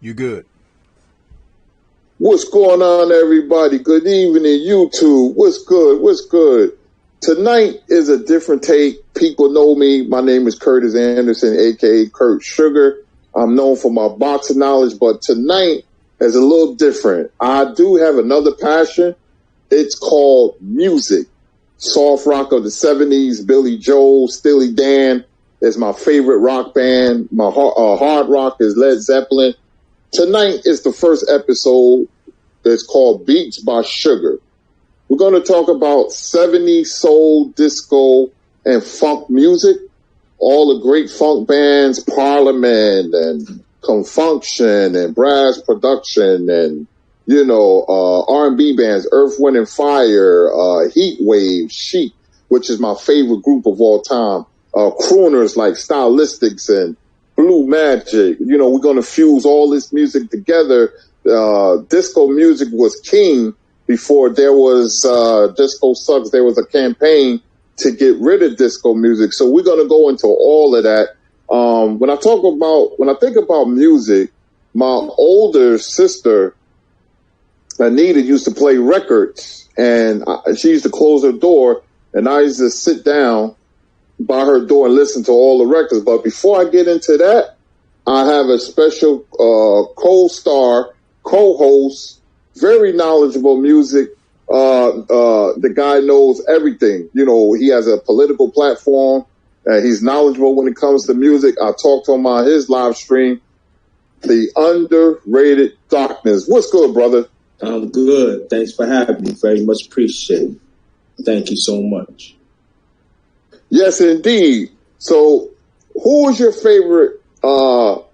You good. What's going on, everybody? Good evening, YouTube. What's good? What's good? Tonight is a different take. People know me. My name is Curtis Anderson, a.k.a. Kurt Sugar. I'm known for my boxing knowledge, but tonight is a little different. I do have another passion. It's called music. Soft rock of the 70s, Billy Joel, Steely Dan is my favorite rock band. My hard rock is Led Zeppelin. Tonight is the first episode. It's called Beats by Sugar. We're going to talk about 70s soul, disco, and funk music. All the great funk bands, Parliament and Confunction and Brass Production and, R&B bands, Earth, Wind and Fire, Heat Wave, Chic, which is my favorite group of all time. Crooners like Stylistics and Blue Magic. We're going to fuse all this music together. Disco music was king before there was Disco Sucks. There was a campaign to get rid of disco music. So we're going to go into all of that. When I think about music, my older sister, Anita, used to play records, and she used to close her door, and I used to sit down by her door and listen to all the records. But before I get into that, I have a special co-host, very knowledgeable music. The guy knows everything. He has a political platform. He's knowledgeable when it comes to music. I talked to him on his live stream. The Underrated Darkness. What's good, brother? I'm good. Thanks for having me. Very much appreciated. Thank you so much. Yes, indeed. So, who is your favorite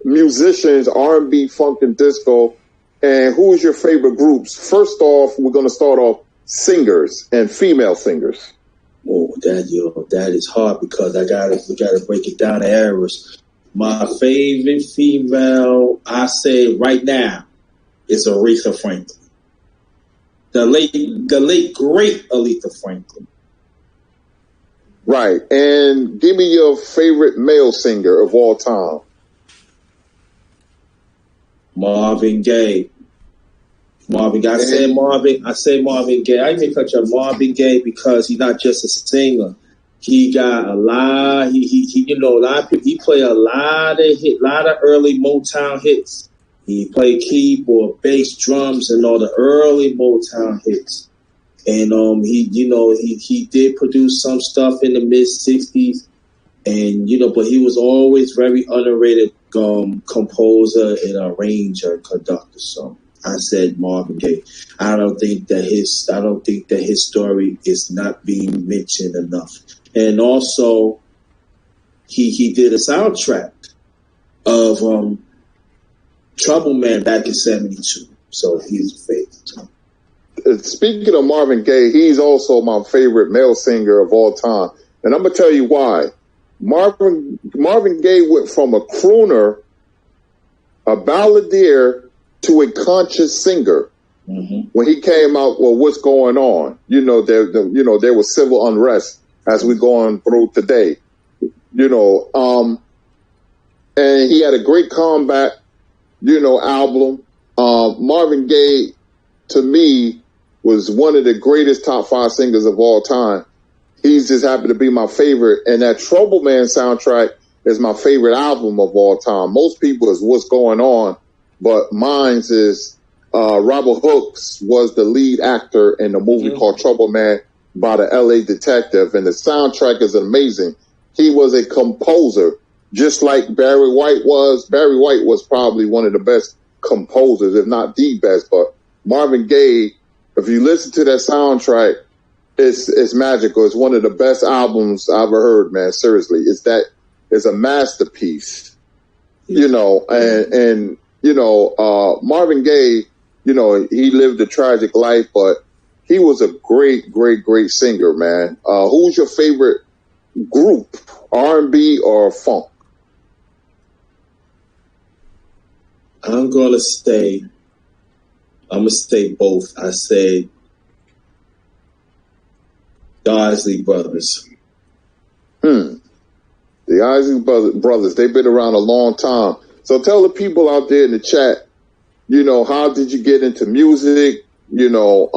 musicians, R&B, funk, and disco? And who is your favorite groups? First off, we're going to start off singers and female singers. Oh, that is hard because we gotta break it down to eras. My favorite female, I say right now, is Aretha Franklin. The late great Aretha Franklin. Right, and give me your favorite male singer of all time. Marvin Gaye. I say Marvin Gaye. I even touch on Marvin Gaye because he's not just a singer. He got a lot. A lot of people. He played a lot of early Motown hits. He played keyboard, bass, drums, and all the early Motown hits. And he did produce some stuff in the mid '60s, and but he was always very underrated composer and arranger, conductor. So I said Marvin Gaye. I don't think that his story is not being mentioned enough. And also, he did a soundtrack of Trouble Man back in '72. So he's a favorite. Speaking of Marvin Gaye, he's also my favorite male singer of all time. And I'm going to tell you why. Marvin Gaye went from a crooner, a balladeer, to a conscious singer. Mm-hmm. When he came out, well, what's going on? There was civil unrest as we're going through today. And he had a great comeback, album. Marvin Gaye, to me, was one of the greatest top 5 singers of all time. He's just happened to be my favorite. And that Trouble Man soundtrack is my favorite album of all time. Most people is What's Going On, but mine's is Robert Hooks was the lead actor in the movie called Trouble Man by the LA Detective. And the soundtrack is amazing. He was a composer, just like Barry White was. Barry White was probably one of the best composers, if not the best. But Marvin Gaye, if you listen to that soundtrack, it's magical. It's one of the best albums I've ever heard, man. Seriously, it's a masterpiece. Marvin Gaye, he lived a tragic life, but he was a great, great, great singer, man. Who's your favorite group, R&B or funk? I'm gonna say both. I say the Isley Brothers. The Isley Brothers, they've been around a long time. So tell the people out there in the chat how did you get into music? What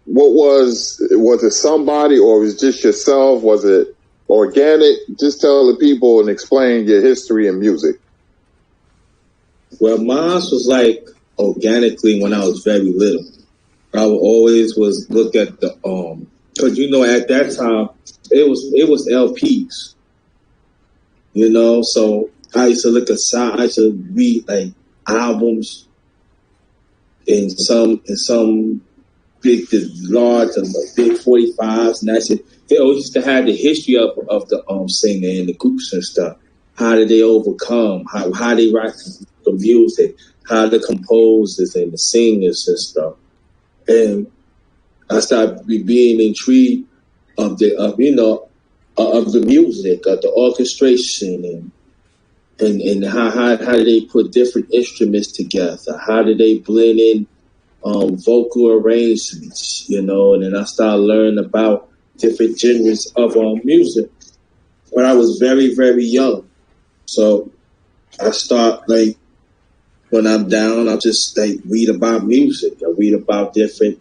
was it somebody, or was it just yourself? Was it organic? Just tell the people and explain your history in music. Well, mine was like organically when I was very little. I would always look at the because at that time it was LPs, so I used to look aside. I used to read like albums in some big large big 45s, and that's it. They always used to have the history of the singer and the groups and stuff. How did they overcome? How they write the music? How the composers and the singers and stuff. And I started being intrigued of the music, of the orchestration, and how do they put different instruments together? How do they blend in vocal arrangements? And then I started learning about different genres of music when I was very, very young. So I start like when I'm down, I just like read about music. I read about different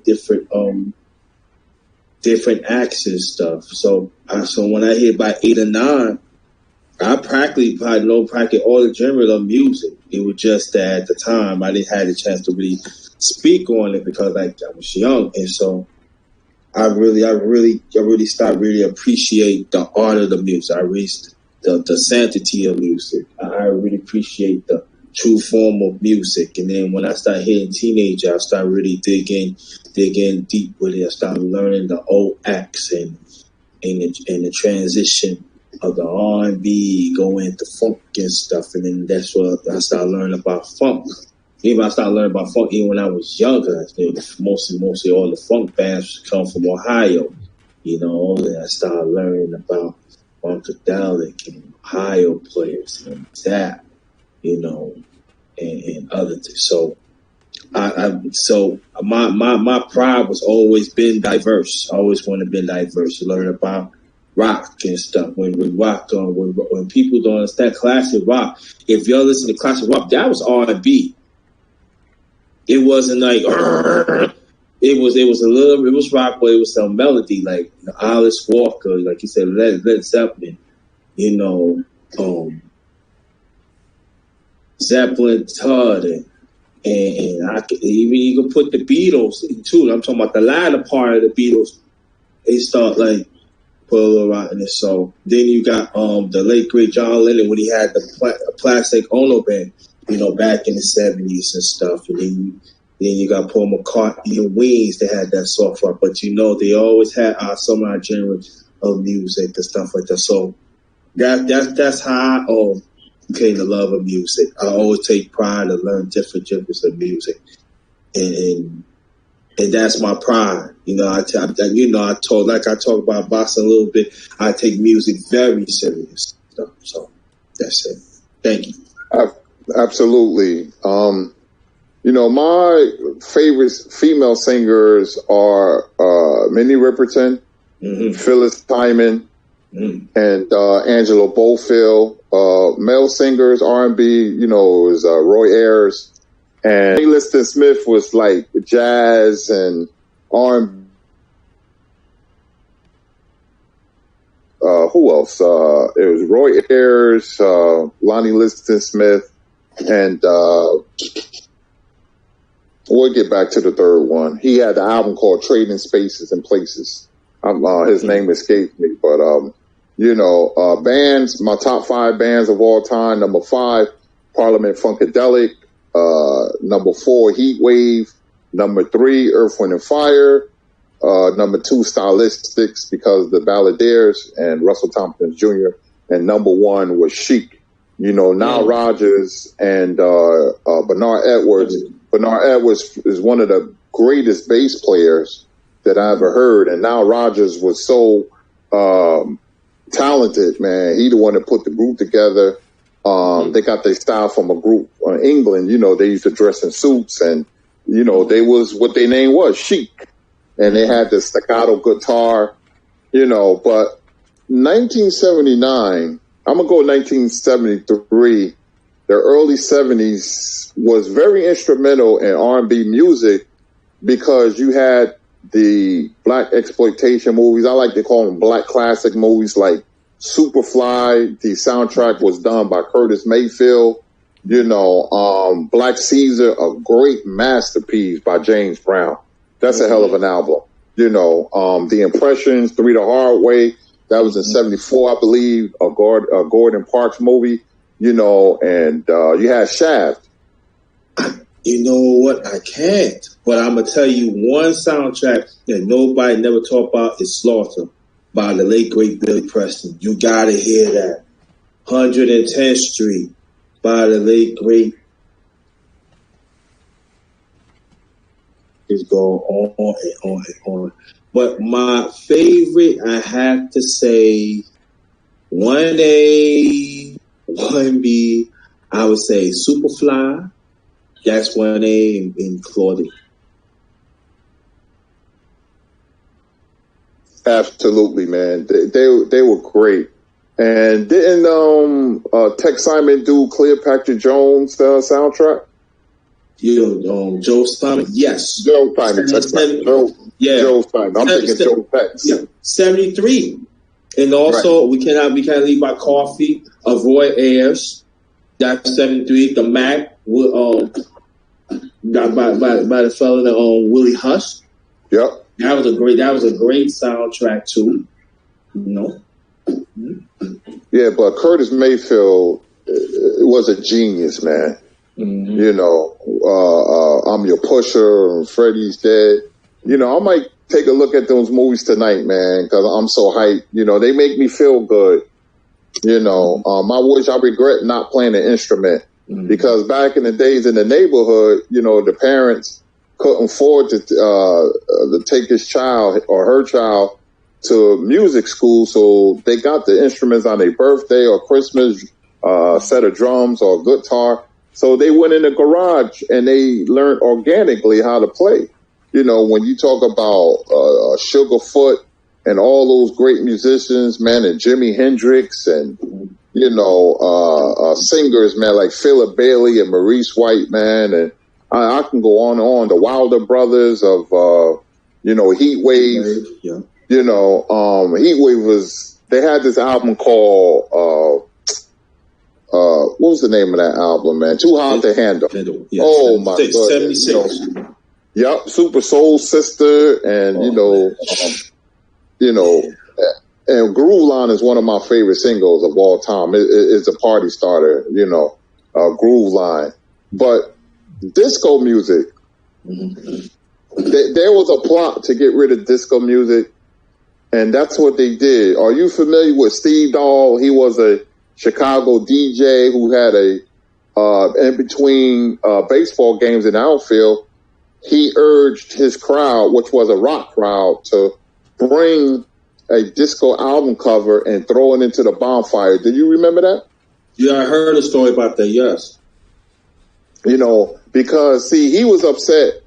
acts and stuff. So when I hit by 8 or 9, I practically know all the genre of music. It was just that at the time I didn't have the chance to really speak on it because I was young, and so I really started really appreciate the art of the music. I reached the sanctity of music. I really appreciate the true form of music. And then when I started hitting teenager, I started really digging deep with it. I started learning the old acts and the transition of the R&B, going into funk and stuff. And then that's what I started learning about funk. Even I started learning about funk even when I was younger. Mostly all the funk bands come from Ohio, and I started learning about Funkadelic and Ohio players and that, and other things. So so my pride was always been diverse. I always wanted to be diverse, to learn about rock and stuff. When people don't understand classic rock, if y'all listen to classic rock, that was R&B. It wasn't like it was rock, but it was some melody like Alice Walker, like you said, Led Zeppelin, Zeppelin, Todd, and I could, even you can put the Beatles too. I'm talking about the latter part of the Beatles. They start like put a little rock in it. So then you got the late great John Lennon when he had the Plastic Ono band, back in the 70s and stuff. And then you got Paul McCartney and Wings. They had that soft rock, but they always had some of our genres of music and stuff like that. So that's how I became the love of music. I always take pride to learn different genres of music, and that's my pride. I talk about boxing a little bit. I take music very serious. So that's it. Thank you. Absolutely. My favorite female singers are Minnie Riperton, Phyllis Hyman, and Angela Bofield. Male singers, R&B, is Roy Ayers. And Liston Smith was like jazz and R&B. Who else? It was Roy Ayers, Lonnie Liston Smith, and we'll get back to the third one. He had the album called Trading Spaces and Places. His name escapes me, but bands. My top 5 bands of all time. Number 5, Parliament Funkadelic. Number 4, Heat Wave. Number 3, Earth, Wind and Fire. Number 2, Stylistics, because of the Balladeers and Russell Thompson Jr. And number 1 was Chic. Nile Rodgers and Bernard Edwards. Bernard Edwards is one of the greatest bass players that I ever heard, and Nile Rodgers was so talented, man. He the one that put the group together. They got their style from a group in England. They used to dress in suits, and they was what their name was, Chic, and they had the staccato guitar. But 1979, I'm gonna go 1973. the early 70s was very instrumental in R&B music because you had the black exploitation movies. I like to call them black classic movies like Superfly. The soundtrack was done by Curtis Mayfield. Black Caesar, a great masterpiece by James Brown. That's a hell of an album. The Impressions, Three the Hard Way, that was in 74, I believe, a Gordon Parks movie, and you had Shaft. You know what? I can't. But I'm going to tell you one soundtrack that nobody never talked about is Slaughter by the late, great Billy Preston. You got to hear that. 110th Street by the late, great. It's going on and on and on. But my favorite, I have to say, 1A, 1B, I would say Superfly. That's 1A in Claudia. Absolutely, man. They were great. And didn't Tex Simon do Cleopatra Jones soundtrack? Joe Simon, yes. Joe Simon. Joe Simon. I'm thinking Joe Tex. Yeah, 73. And also, we can't leave by Coffee, Avoid Airs. That's 73. The Mac, by the fella Willie Hush. Yep. That was a great soundtrack too. Yeah, but Curtis Mayfield was a genius, man. Mm-hmm. I'm Your Pusher and Freddie's Dead. I might take a look at those movies tonight, man, because I'm so hyped. They make me feel good. I regret not playing an instrument because back in the days in the neighborhood, the parents couldn't afford to take his child or her child to music school, so they got the instruments on their birthday or Christmas, a set of drums or guitar. So they went in the garage and they learned organically how to play. When you talk about Sugarfoot and all those great musicians, man, and Jimi Hendrix and, singers, man, like Philip Bailey and Maurice White, man, and I can go on and on. The Wilder Brothers of, Heat Wave. Yeah. Heat Wave they had this album called, what was the name of that album, man? Too Hard to Handle. Yeah, oh, my God. 76. Yep, Super Soul Sister, and, and Groove Line is one of my favorite singles of all time. It's a party starter, Groove Line. But disco music, there was a plot to get rid of disco music, and that's what they did. Are you familiar with Steve Dahl? He was a Chicago DJ who had in between baseball games in the outfield, he urged his crowd, which was a rock crowd, to bring a disco album cover and throw it into the bonfire. Did you remember that? Yeah, I heard a story about that, yes. Because, see, he was upset.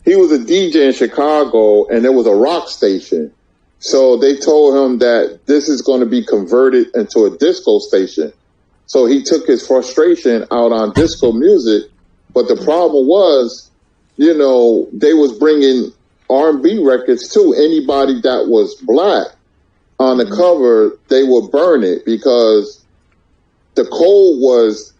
He was a DJ in Chicago, and there was a rock station. So they told him that this is going to be converted into a disco station. So he took his frustration out on disco music. But the problem was, they was bringing R&B records too. Anybody that was black on the cover, they would burn it because the code was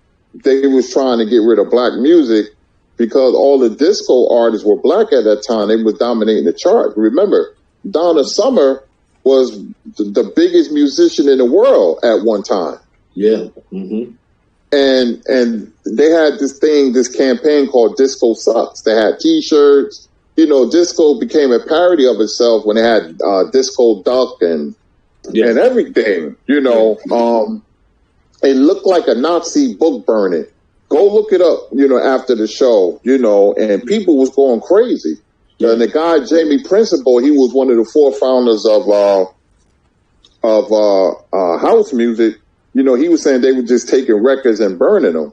they was trying to get rid of black music because all the disco artists were black at that time. They was dominating the chart. Remember, Donna Summer was the biggest musician in the world at one time. Yeah. Mm-hmm. And they had this campaign called Disco Sucks. They had T-shirts. Disco became a parody of itself when they had Disco Duck and everything. It looked like a Nazi book burning. Go look it up, after the show, and people was going crazy. Yeah. And the guy, Jamie Principle, he was one of the four founders of house music. He was saying they were just taking records and burning them.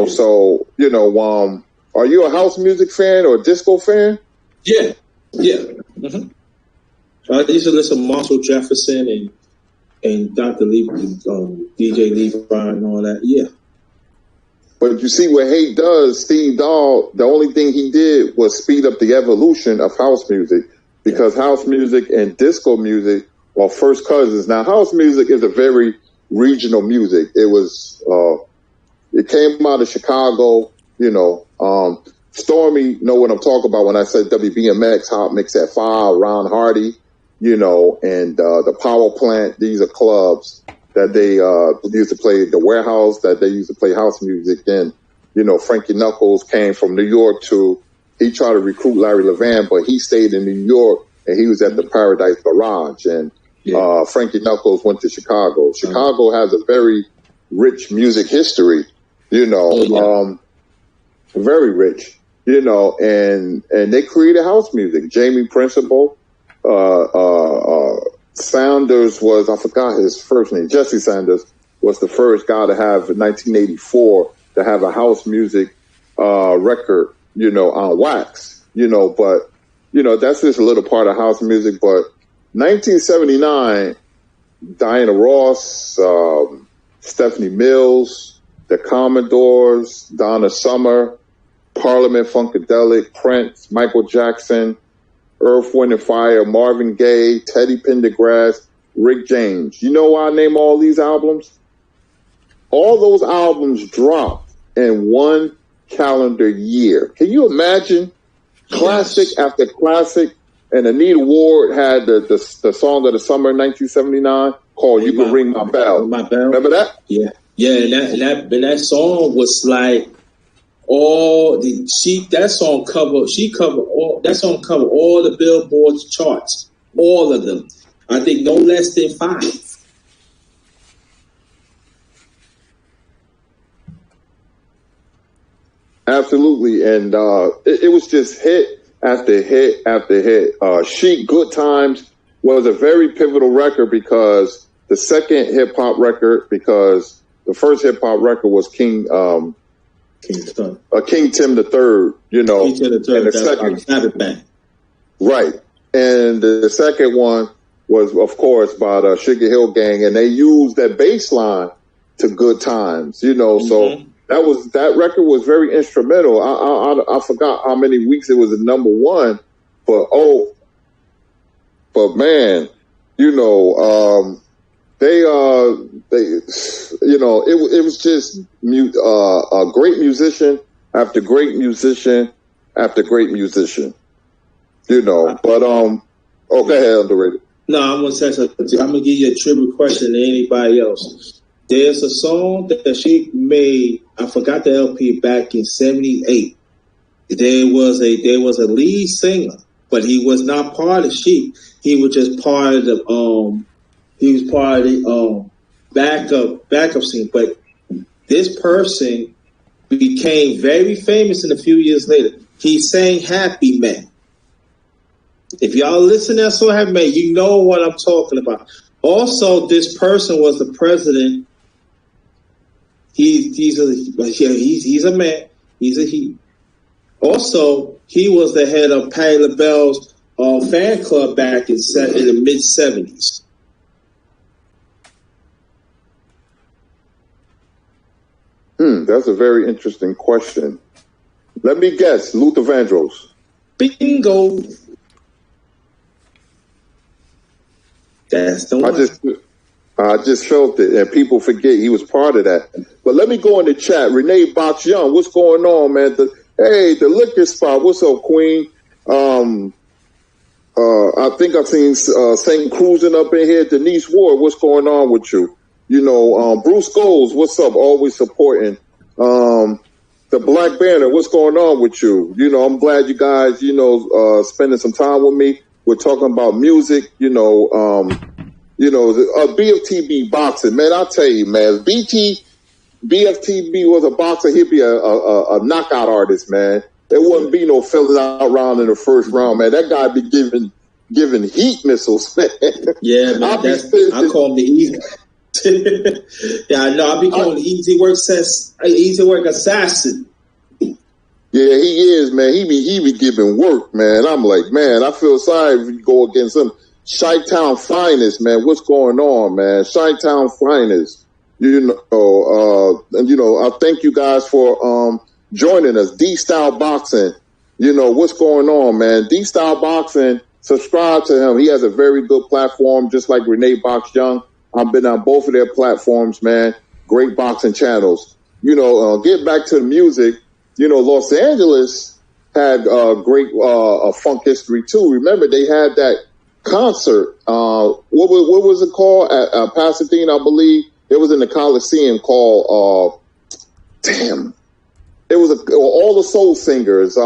So, are you a house music fan or a disco fan? Yeah. Mm-hmm. I used to listen to Marshall Jefferson and Dr. Lee, DJ Levi and all that. Yeah. But you see what Hate does, Steve Dahl, the only thing he did was speed up the evolution of house music, because house music and disco music are first cousins. Now, house music is a very regional music. It came out of Chicago, Stormy know what I'm talking about when I said WBMX, Hot Mix at 5, Ron Hardy, and the Power Plant. These are clubs that they used to play, the Warehouse that they used to play house music in. Frankie Knuckles came from New York he tried to recruit Larry Levan, but he stayed in New York and he was at the Paradise Garage. And Frankie Knuckles went to Chicago. Chicago has a very rich music history, very rich, and they created house music. Jamie Principle, Sanders was, I forgot his first name, Jesse Sanders was the first guy to have, in 1984, to have a house music record, on wax, but, that's just a little part of house music. But 1979, Diana Ross, Stephanie Mills, the Commodores, Donna Summer, Parliament Funkadelic, Prince, Michael Jackson, Earth, Wind and Fire, Marvin Gaye, Teddy Pendergrass, Rick James. You know why I name all these albums? All those albums dropped in one calendar year. Can you imagine? Classic after classic. And Anita Ward had the song of the summer in 1979 called "You Can Ring My Bell." Remember that? Yeah, and that song was like that song covered all the Billboard charts, all of them. I think no less than 5. Absolutely, and it was just hit after hit after hit. Chic, Good Times was a very pivotal record because the second hip hop record, because the first hip hop record was King Tim III, King Tim III, and the second, right, and the second one was, of course, by the Sugar Hill Gang, and they used that bass line to Good Times, so. That record was very instrumental. I forgot how many weeks it was at number one, but man, it was just a great musician after great musician after great musician, but go ahead, Underrated. No, I'm gonna say something. I'm gonna give you a trivia question to anybody else. There's a song that she made. I forgot the LP back in '78. There was a lead singer, but he was not part of Chic. He was just part of the backup scene. But this person became very famous in a few years later. He sang "Happy Man." If y'all listen to that song "Happy Man," you know what I'm talking about. Also, this person was the president. He's a man. He's a he. Also, he was the head of Patti LaBelle's fan club back in the mid '70s. That's a very interesting question. Let me guess, Luther Vandross. Bingo. That's the one. I just felt it, and people forget he was part of that. But let me go in the chat. Renee Box Young, what's going on, man? The liquor spot. What's up, Queen? I think I've seen St. Cruising up in here. Denise Ward, what's going on with you? Bruce Scholes, what's up? Always supporting. The Black Banner, what's going on with you? I'm glad you guys, spending some time with me. We're talking about music, BFTB boxing, man. I'll tell you, man, BFTB was a boxer, he'd be a knockout artist, man. There wouldn't be no filling out round in the first round, man. That guy be giving heat missiles, man. Yeah, man. I call him the easy. Yeah, I know. I be calling the easy work assassin. Yeah, he is, man. He be giving work, man. I'm like, man, I feel sorry if you go against him. Chi-Town Finest, man. What's going on, man? Chi-Town Finest. I thank you guys for joining us. D-Style Boxing. What's going on, man? D-Style Boxing, subscribe to him. He has a very good platform, just like Renee Box Young. I've been on both of their platforms, man. Great boxing channels. Get back to the music. Los Angeles had great funk history too. Remember, they had that concert. What was it called at Pasadena? I believe it was in the Coliseum called. It was all the soul singers. Something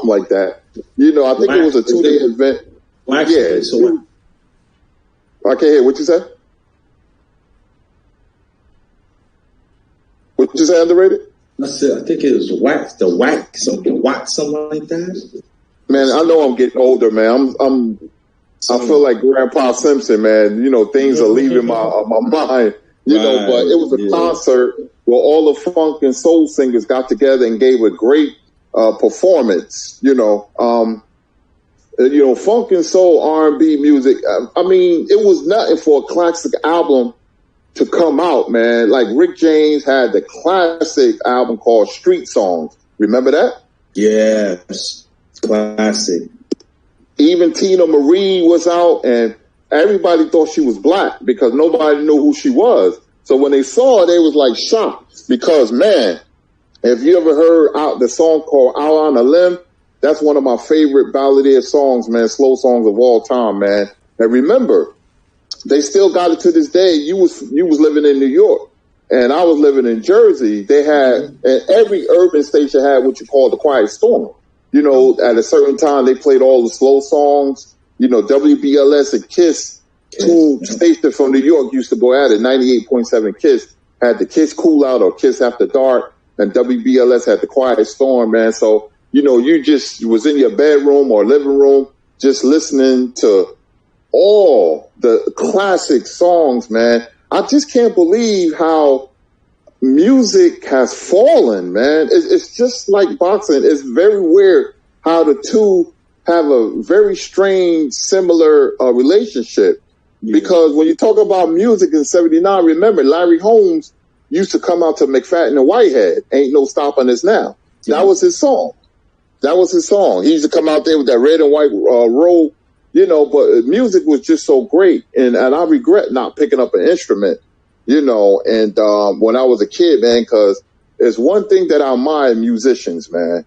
like that. I think it was a 2-day event. I can't hear what you said. What you say, Underrated? I think it was something like that. Man, I know I'm getting older, man. I feel like Grandpa Simpson, man. Things are leaving my mind. But it was a concert where all the funk and soul singers got together and gave a great performance. Funk and soul R&B music. It was nothing for a classic album to come out, man. Like Rick James had the classic album called Street Songs. Remember that? Yes, classic. Even Tina Marie was out, and everybody thought she was black because nobody knew who she was. So when they saw her, they was like shocked because, man, if you ever heard the song called Out on a Limb, that's one of my favorite balladeer songs, man, slow songs of all time, man. And remember, they still got it to this day. You was living in New York, and I was living in Jersey. They had, and every urban station had what you call the Quiet Storm. At a certain time, they played all the slow songs. WBLS and KISS, two stations from New York used to go at it. 98.7 KISS had the KISS Cool Out or KISS After Dark, and WBLS had the Quiet Storm, man. So, you just was in your bedroom or living room just listening to all the classic songs, man. I just can't believe how music has fallen, man. It's just like boxing. It's very weird how the two have a very strange, similar relationship. Yeah. Because when you talk about music in '79, remember Larry Holmes used to come out to McFadden and Whitehead. Ain't no stopping us now. Yeah. That was his song. He used to come out there with that red and white robe, but music was just so great. And I regret not picking up an instrument, and when I was a kid, man, because it's one thing that I admire musicians, man,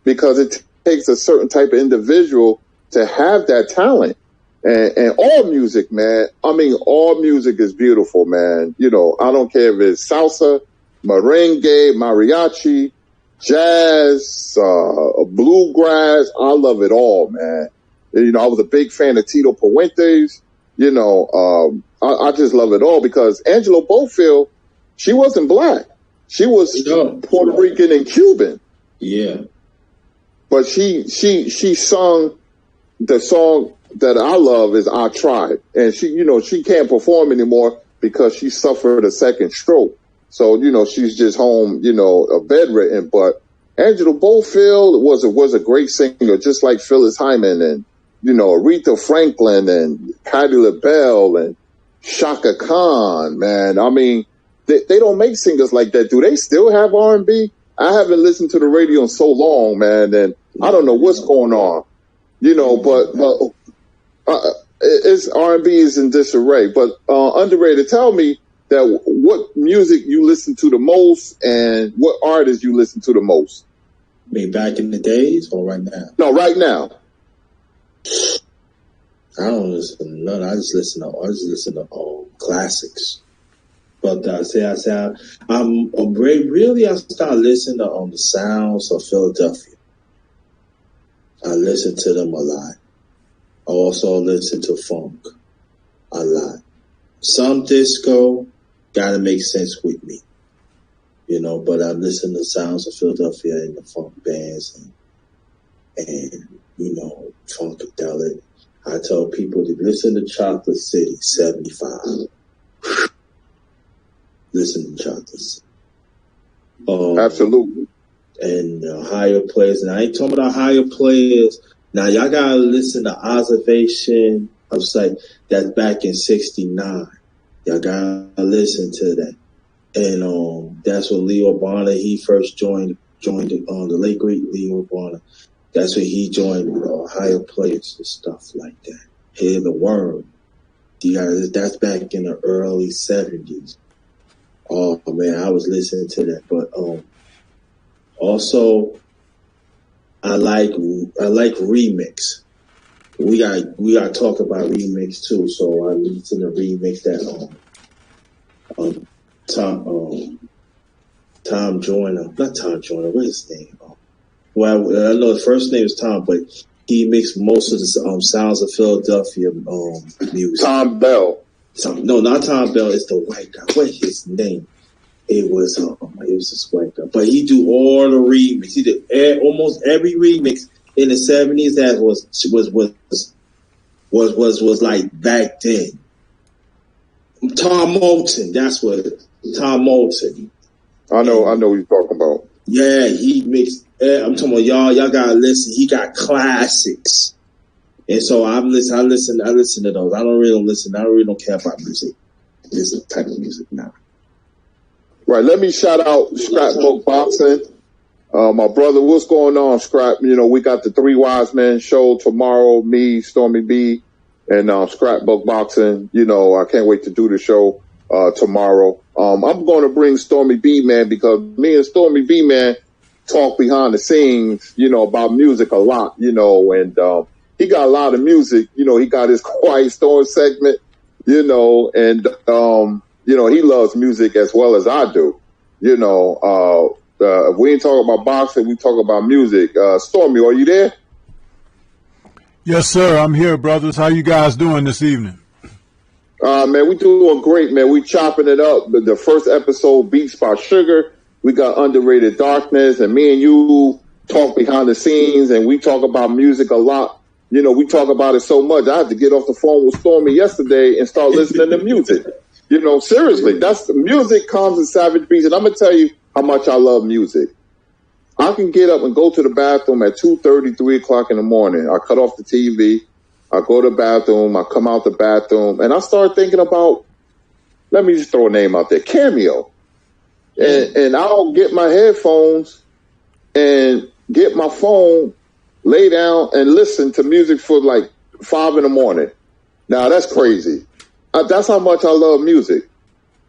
because it takes a certain type of individual to have that talent. And all music, man, all music is beautiful, man. I don't care if it's salsa, merengue, mariachi, jazz, bluegrass. I love it all, man. I was a big fan of Tito Puentes. I just love it all because Angela Bofield, she wasn't black. She was Puerto Rican and Cuban. Yeah. But she sung the song that I love is I Tried. And she can't perform anymore because she suffered a second stroke. So, she's just home, bedridden. But Angela Bofield was a great singer, just like Phyllis Hyman and, Aretha Franklin and Patti LaBelle and Shaka Khan, man. They don't make singers like that. Do they still have R&B? I haven't listened to the radio in so long, man, and I don't know what's going on, but it's R&B is in disarray. But Underrated, tell me that what music you listen to the most and what artists you listen to the most. I mean, back in the days or right now? No, right now. I don't listen to none. I just listen to classics. But I started listening to the sounds of Philadelphia. I listen to them a lot. I also listen to funk a lot. Some disco gotta make sense with me, but I listen to sounds of Philadelphia and the funk bands and Funkadelic. I tell people to listen to Chocolate City 75. Listen to Chocolate City. Absolutely. And higher players. And I ain't talking about higher players. Now, y'all got to listen to Observation I was like, that's back in '69. Y'all gotta listen to that. And that's when Leo Bonner, he first joined the late great Leo Bonner. That's when he joined Ohio Players and stuff like that. Hear the Worm. That's back in the early '70s. Oh man, I was listening to that. But also I like remix. We got to talk about remix too. So I listen to remix that Tom Joyner, not Tom Joyner. What's his name? Well, I know his first name is Tom, but he mixed most of the Sounds of Philadelphia music. Tom Bell. No, not Tom Bell. It's the white guy. What's his name? It was this white guy, but he do all the remix. He did almost every remix in the '70s that was like back then. Tom Moulton, that's what Tom Moulton. I know what you're talking about. Yeah, he mixed. I'm talking about y'all. Y'all gotta listen. He got classics, and so I listen to those. I really don't care about music. This type of music now. Right. Let me shout out Scrapbook Boxing. My brother, what's going on, Scrap? You know, we got the Three Wise Men show tomorrow. Me, Stormy B, and Scrapbook Boxing. You know, I can't wait to do the show tomorrow. I'm going to bring Stormy B, man, because me and Stormy B, man, talk behind the scenes, you know, about music a lot, you know, and he got a lot of music. You know, he got his Quiet Storm segment, you know, and you know, he loves music as well as I do. You know, if we ain't talking about boxing, we talk about music. Stormy, are you there? Yes, sir. I'm here, brothers. How you guys doing this evening? Man, we doing great, man. We chopping it up. The first episode, Beats by Sugar. We got Underrated Darkness, and me and you talk behind the scenes, and we talk about music a lot. You know, we talk about it so much. I had to get off the phone with Stormy yesterday and start listening to music. You know, seriously, that's music comes in savage beats. And I'm going to tell you how much I love music. I can get up and go to the bathroom at 2:30, 3 o'clock in the morning. I cut off the TV. I go to the bathroom. I come out the bathroom and I start thinking about, let me just throw a name out there, Cameo. And I'll get my headphones and get my phone, lay down and listen to music for like 5 in the morning. Now that's crazy. That's how much I love music.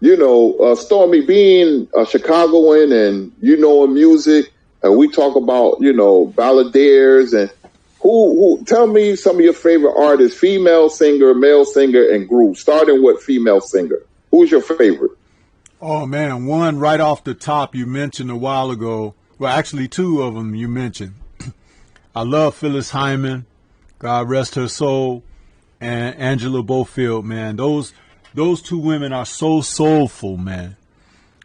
You know, Stormy being a Chicagoan and you know music, and we talk about, you know, balladeers and who tell me some of your favorite artists, female singer, male singer, and group, starting with female singer. Who's your favorite? Oh, man, one right off the top you mentioned a while ago. Well, actually, two of them you mentioned. I love Phyllis Hyman, God rest her soul, and Angela Bofield, man. Those two women are so soulful, man,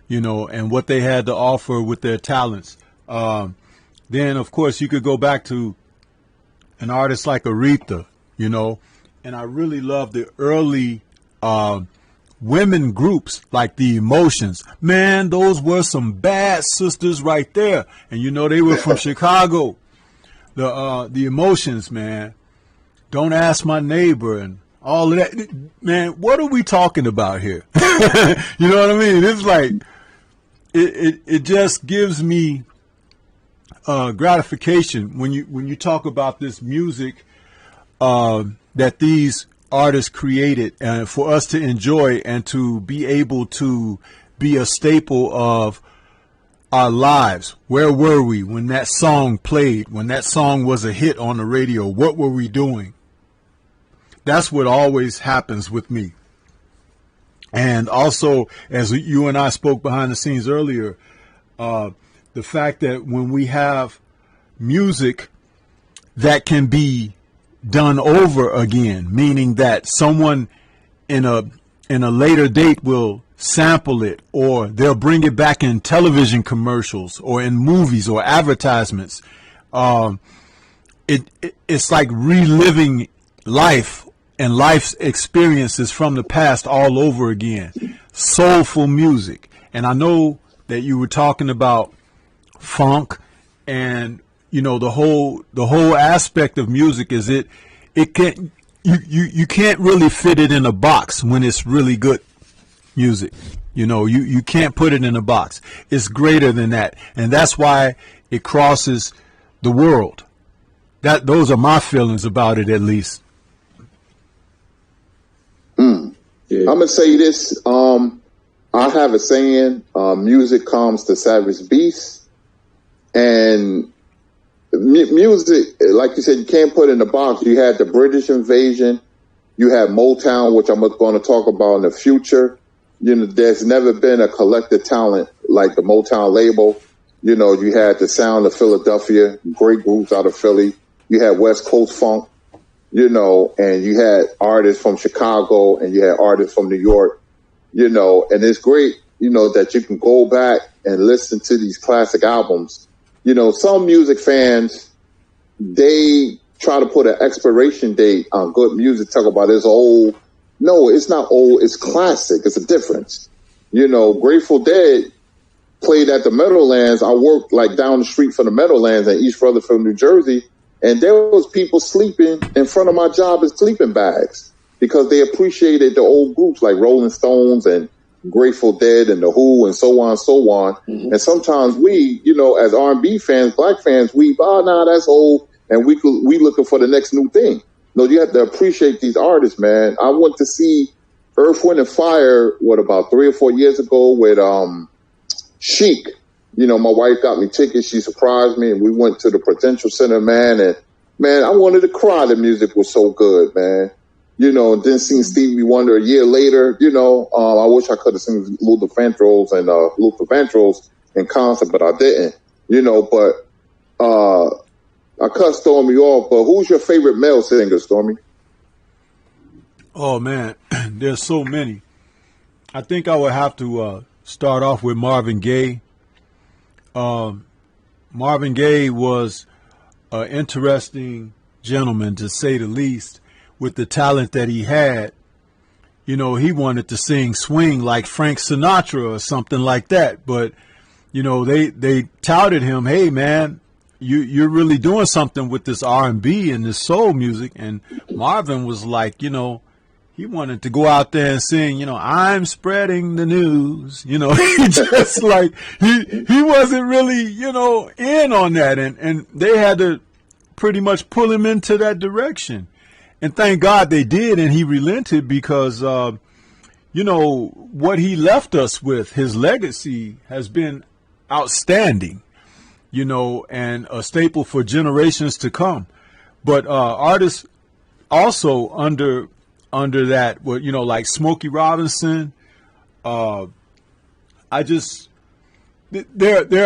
you know, and what they had to offer with their talents. Then, of course, you could go back to an artist like Aretha, you know, and I really love the early women groups like the Emotions. Man, those were some bad sisters right there. And, you know, they were from Chicago. The Emotions, man. Don't Ask My Neighbor and all of that. Man, what are we talking about here? You know what I mean? It's like, it just gives me gratification when you talk about this music that these artists created for us to enjoy and to be able to be a staple of our lives. Where were we when that song played, when that song was a hit on the radio? What were we doing? That's what always happens with me. And also, as you and I spoke behind the scenes earlier, the fact that when we have music that can be done over again, meaning that someone in a later date will sample it, or they'll bring it back in television commercials or in movies or advertisements. It's like reliving life and life's experiences from the past all over again. Soulful music. And I know that you were talking about funk, and you know the whole aspect of music is it can, you can't really fit it in a box when it's really good music. You can't put it in a box. It's greater than that. And that's why it crosses the world. Those are my feelings about it, at least. Yeah. I'm gonna say this. I have a saying: music calms the savage beast, and music, like you said, you can't put it in a box. You had the British invasion, you had Motown, which I'm going to talk about in the future. There's never been a collective talent like the Motown label. You had the sound of Philadelphia, great groups out of Philly. You had West Coast funk. And you had artists from Chicago and you had artists from New York, and it's great, that you can go back and listen to these classic albums. Some music fans, they try to put an expiration date on good music, talk about it's old. No, it's not old. It's classic. It's a difference. Grateful Dead played at the Meadowlands. I worked like down the street from the Meadowlands in East Rutherford, New Jersey. And there was people sleeping in front of my job in sleeping bags because they appreciated the old groups like Rolling Stones and Grateful Dead and The Who and so on and so on. Mm-hmm. And sometimes we, as R&B fans, black fans, that's old, and we looking for the next new thing. No, you have to appreciate these artists, man. I went to see Earth, Wind and Fire, about 3 or 4 years ago with Chic. My wife got me tickets. She surprised me, and we went to the Prudential Center, man. And man, I wanted to cry. The music was so good, man. And then seeing Stevie Wonder a year later. I wish I could have seen Luther Vandross in concert, but I didn't. But I cut Stormy off. But who's your favorite male singer, Stormy? Oh man, there's so many. I think I would have to start off with Marvin Gaye. Marvin Gaye was an interesting gentleman, to say the least, with the talent that he had. He wanted to sing swing like Frank Sinatra or something like that. But, they touted him, hey, man, you're really doing something with this R&B and this soul music. And Marvin was like, he wanted to go out there and sing, I'm spreading the news, he just like, he wasn't really, in on that. And they had to pretty much pull him into that direction. And thank God they did. And he relented because, what he left us with, his legacy has been outstanding, and a staple for generations to come. But artists also under that, like Smokey Robinson, there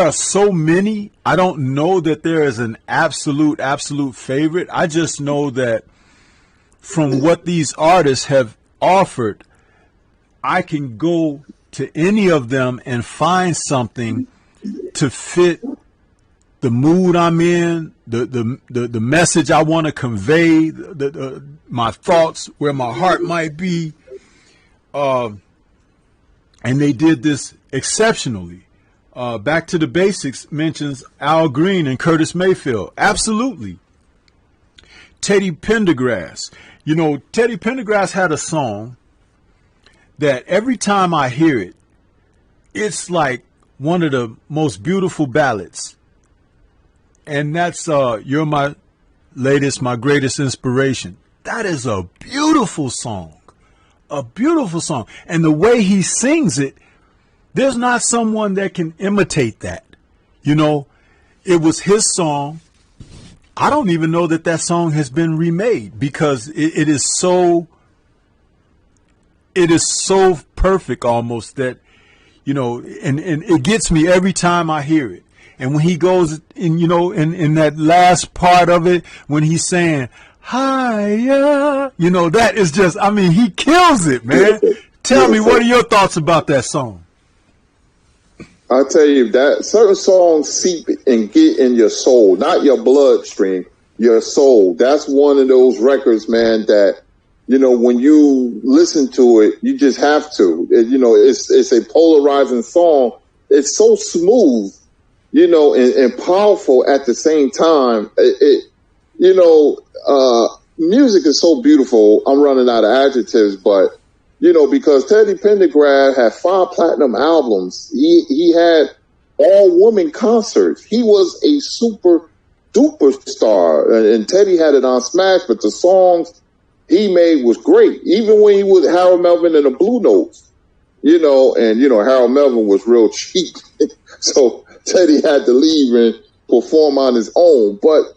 are so many. I don't know that there is an absolute favorite. I just know that from what these artists have offered, I can go to any of them and find something to fit the mood I'm in, the message I want to convey, my thoughts, where my heart might be. And they did this exceptionally. Back to the Basics mentions Al Green and Curtis Mayfield. Absolutely. Teddy Pendergrass. Teddy Pendergrass had a song that every time I hear it, it's like one of the most beautiful ballads. And that's You're My Latest, My Greatest Inspiration. That is a beautiful song. A beautiful song. And the way he sings it, there's not someone that can imitate that. It was his song. I don't even know that song has been remade because it is so perfect almost that, and it gets me every time I hear it. And when he goes in, in that last part of it, when he's saying, higher, that is just, he kills it, man. Tell me, what are your thoughts about that song? I'll tell you that certain songs seep and get in your soul, not your bloodstream, your soul. That's one of those records, man, that, when you listen to it, you just have to. It's a polarizing song. It's so smooth, and powerful at the same time. music is so beautiful. I'm running out of adjectives, but because Teddy Pendergrass had 5 platinum albums, he had all woman concerts. He was a super duper star, and Teddy had it on Smash. But the songs he made was great, even when he was Harold Melvin and the Blue Notes. And Harold Melvin was real cheap, so Teddy had to leave and perform on his own. But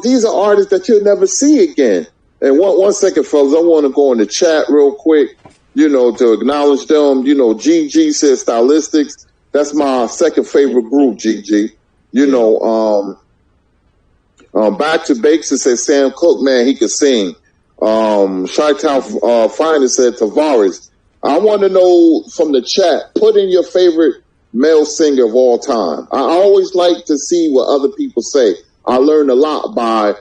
these are artists that you'll never see again. And one second, fellas, I want to go in the chat real quick, to acknowledge them. GG says Stylistics. That's my second favorite group, GG. Back to Bakes says Sam Cooke, man, he could sing. Chi-Town Finder said Tavares. I want to know from the chat, put in your favorite male singer of all time. I always like to see what other people say. I learned a lot by,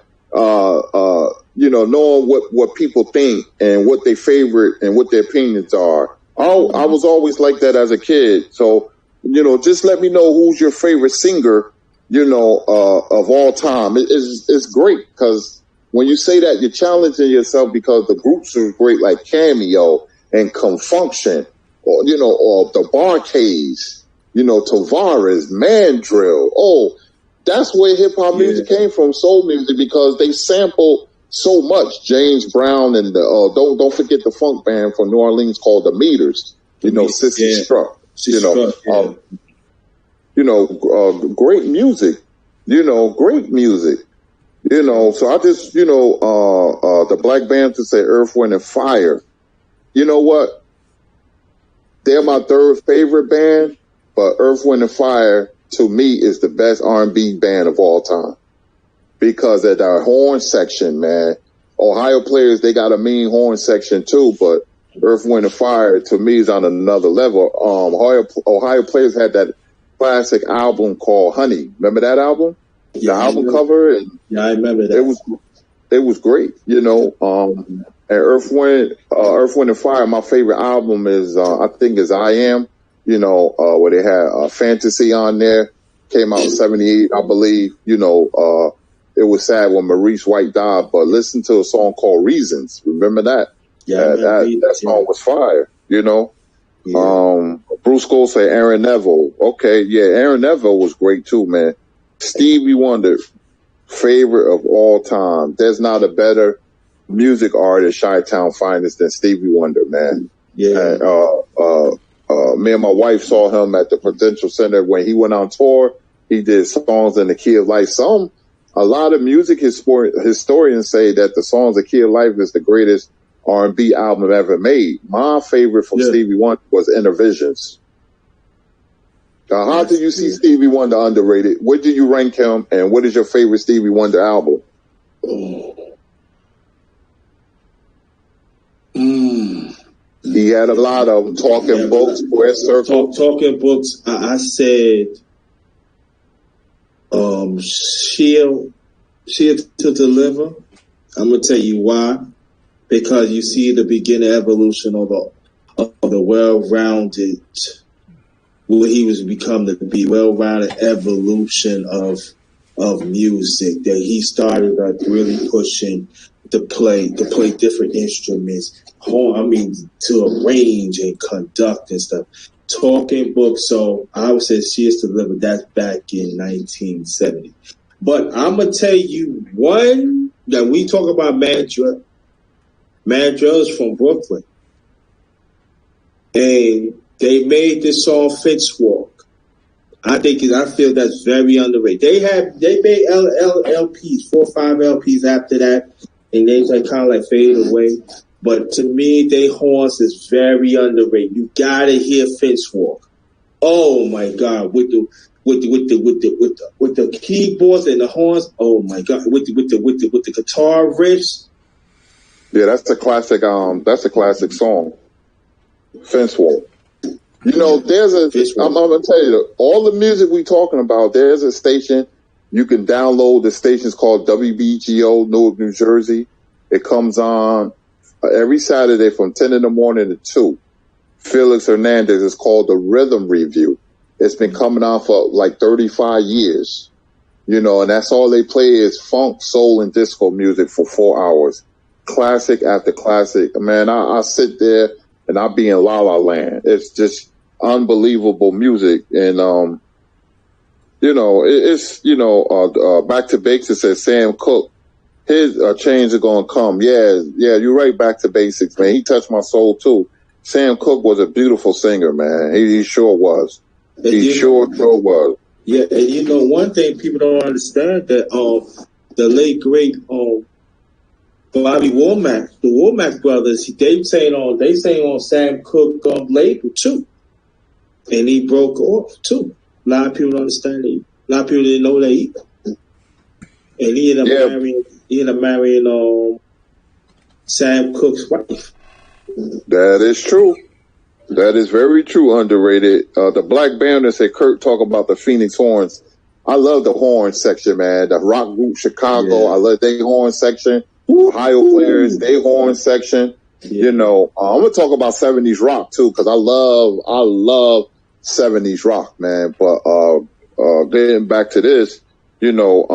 knowing what people think and what their favorite and what their opinions are. I was always like that as a kid. So, just let me know who's your favorite singer, of all time. It's great because when you say that, you're challenging yourself because the groups are great, like Cameo and Confunction, or the Barcades, Tavares, Mandrill. Oh, that's where hip hop music came from, soul music, because they sampled so much. James Brown and don't forget the funk band from New Orleans called the Meters. Sissy Struck. Great music. Great music. So I just the Black Band to say Earth, Wind and Fire. You know what? They're my third favorite band, but Earth, Wind and Fire to me is the best R&B band of all time because of their horn section, man. Ohio Players, they got a mean horn section too, but Earth, Wind and Fire to me is on another level. Ohio Players had that classic album called Honey. Remember that album? The album cover? I remember that. It was great, and Earth, Wind and Fire, my favorite album is, I think is I Am, where they had Fantasy on there, came out in 78, I believe. It was sad when Maurice White died, but listen to a song called Reasons. Remember that? Yeah. That song was fire, Yeah. Bruce Cole say Aaron Neville. Okay, yeah, Aaron Neville was great too, man. Stevie Wonder, favorite of all time. There's not a better music artist, Chi-Town Finest, than Stevie Wonder, man. Yeah. And, me and my wife saw him at the Prudential Center when he went on tour. He did songs in the Key of Life. A lot of music historians say that the songs of Key of Life is the greatest R&B album ever made. My favorite from Stevie Wonder was Inner Visions. How do you see Stevie Wonder underrated? Where do you rank him, and what is your favorite Stevie Wonder album? He had a lot of them. Talking Books, Square Circle. Talking Books, I said Shield to Deliver. I'm going to tell you why. Because you see the beginning evolution of the well-rounded, what he was become to be, well-rounded evolution of music, that he started really pushing to play different instruments, to arrange and conduct and stuff. Talking Books, so I would say She Is Delivered, that's back in 1970. But I'm going to tell you one that we talk about, Mandrill. Mandrill is from Brooklyn. And they made this song Fence Walk. I feel that's very underrated. They made LPs, 4 or 5 LPs after that, and they kind of faded away. But to me, they horns is very underrated. You gotta hear Fence Walk. Oh my God, with the keyboards and the horns. Oh my God, with the guitar riffs. Yeah, that's a classic. That's a classic song. Fence Walk. I'm gonna tell you, all the music we talking about, there's a station you can download. The station's called WBGO, Newark, New Jersey. It comes on every Saturday from 10 in the morning to 2. Felix Hernandez is called the Rhythm Review. It's been coming on for 35 years. You know, and that's all they play is funk, soul, and disco music for 4 hours. Classic after classic. Man, I sit there and I be in La La Land. It's just unbelievable music. And, you know, Back to Basics says Sam Cooke. His change are going to come. Yeah, you're right. Back to Basics, man. He touched my soul too. Sam Cooke was a beautiful singer, man. He sure was. He sure was. Yeah, and you know, one thing people don't understand that the late great Bobby Womack, the Womack brothers, they sang on Sam Cooke label too, and he broke off too. A lot of people don't understand that. A lot of people didn't know that either. And he ended up marrying Sam Cooke's wife. That is true. That is very true. Underrated. The Black Bandit said Kurt talk about the Phoenix Horns. I love the horn section, man. The rock group Chicago. Yeah. I love their horn section. Ohio players, their horn section. Yeah. You know, I'm gonna talk about 70s rock too, because I love 70s rock, man. But getting back to this, you know,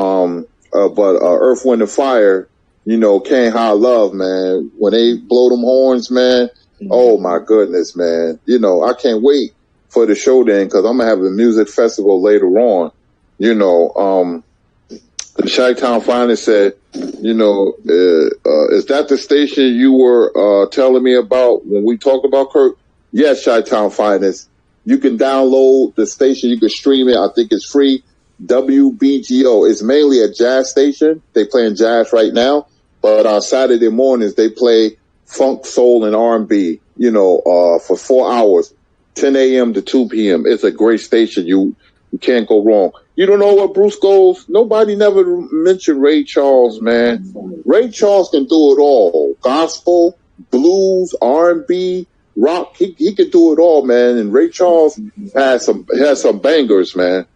Earth, Wind and Fire, you know, Can't High Love, man. When they blow them horns, man. Oh my goodness, man. You know, I can't wait for the show then, because I'm gonna have a music festival later on. You know, the Chi-Town Finest said, you know, is that the station you were telling me about when we talked about Kurt? Yes, Chi-Town Finest. You can download the station. You can stream it. I think it's free. WBGO. It's mainly a jazz station. They playing jazz right now. But on Saturday mornings, they play funk, soul, and R&B, you know, for 4 hours, 10 a.m. to 2 p.m. It's a great station. You can't go wrong. You don't know what Bruce goes? Nobody never mentioned Ray Charles, man. Ray Charles can do it all. Gospel, blues, R&B, rock. He can do it all, man. And Ray Charles has some bangers, man.